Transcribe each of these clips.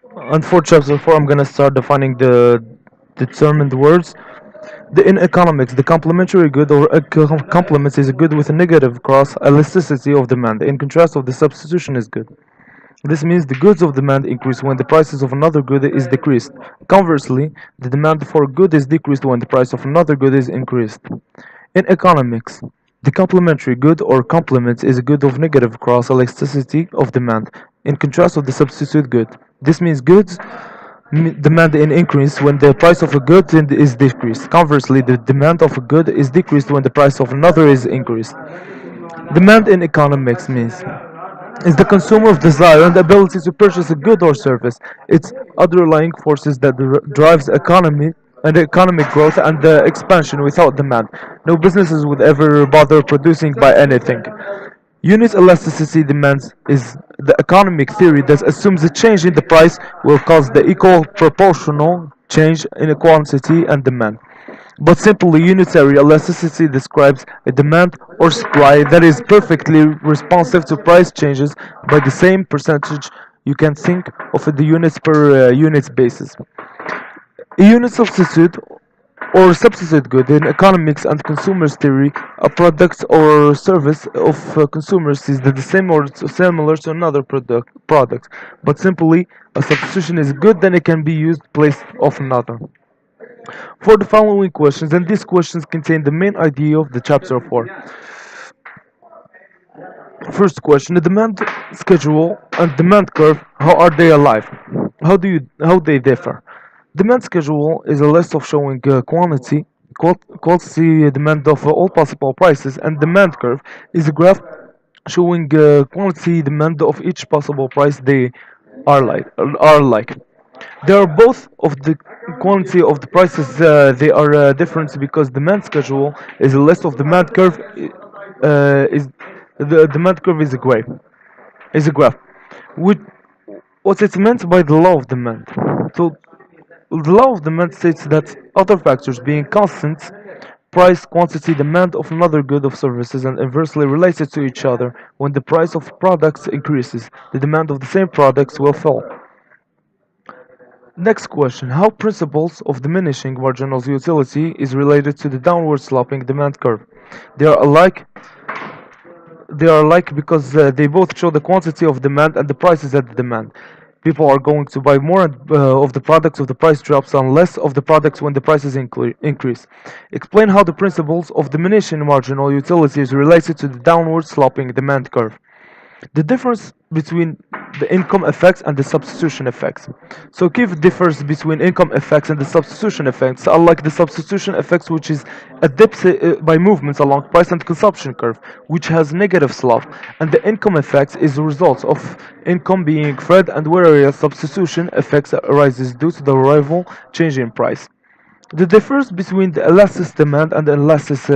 And for chapter 4, I'm gonna start defining the determined words. In economics, the complementary good or complement is a good with a negative cross elasticity of demand. In contrast, of the substitution is good. This means the goods of demand increase when the prices of another good is decreased. Conversely, the demand for a good is decreased when the price of another good is increased. In economics, the complementary good or complement is a good of negative cross elasticity of demand, in contrast of the substitute good. This means goods demand in increase when the price of a good is decreased. Conversely, the demand of a good is decreased when the price of another is increased. Demand in economics means is the consumer of desire and the ability to purchase a good or service. It's underlying forces that drives economy and economic growth and the expansion. Without demand, no businesses would ever bother producing by anything. Unit elasticity demands is the economic theory that assumes a change in the price will cause the equal proportional change in quantity and demand. But simply unitary elasticity describes a demand or supply that is perfectly responsive to price changes by the same percentage. You can think of the units per unit basis. A unit substitute or substitute good in economics and consumers theory, a product or service of consumers is the same or similar to another product, but simply a substitution is good then it can be used place of another. For the following questions, and these questions contain the main idea of the chapter 4. First question: the demand schedule and demand curve, how are they alive? How they differ? Demand schedule is a list of showing quantity demand of all possible prices, and demand curve is a graph showing quantity demand of each possible price they are like. They are both of the quantity of the prices. They are different because demand schedule is a list of demand curve. Is the demand curve is a graph. Which, what it's meant by the law of demand. So the law of demand states that other factors being constant, price, quantity, demand of another good of services and inversely related to each other. When the price of products increases, the demand of the same products will fall. Next question: how principles of diminishing marginal utility is related to the downward sloping demand curve? They are alike. They are alike because they both show the quantity of demand and the prices at the demand. People are going to buy more of the products if the price drops and less of the products when the prices increase. Explain how the principles of diminishing marginal utility is related to the downward sloping demand curve. The difference between the income effects and the substitution effects. So Kiev differs between income effects and the substitution effects, unlike the substitution effects, which is a dip by movements along price and consumption curve, which has negative slope, and the income effects is the result of income being fed, and whereas substitution effects arises due to the rival change in price. The difference between the elastic demand and inelastic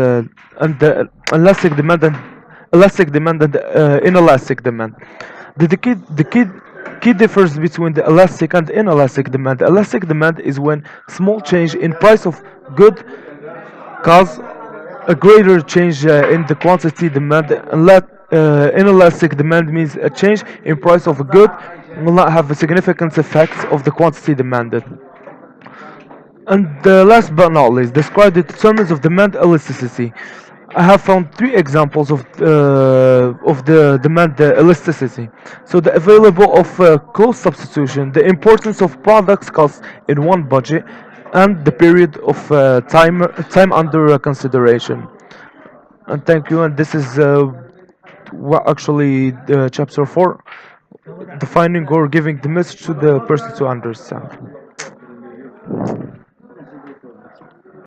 demand. The key difference between the elastic and inelastic demand. Elastic demand is when small change in price of good cause a greater change in the quantity demand. Inelastic demand means a change in price of a good will not have a significant effect of the quantity demanded. And last but not least, describe the determinants of demand elasticity. I have found three examples of the demand elasticity. So the available of cost substitution, the importance of products cost in one budget, and the period of time under consideration. And thank you. And this is what actually chapter 4, defining or giving the message to the person to understand.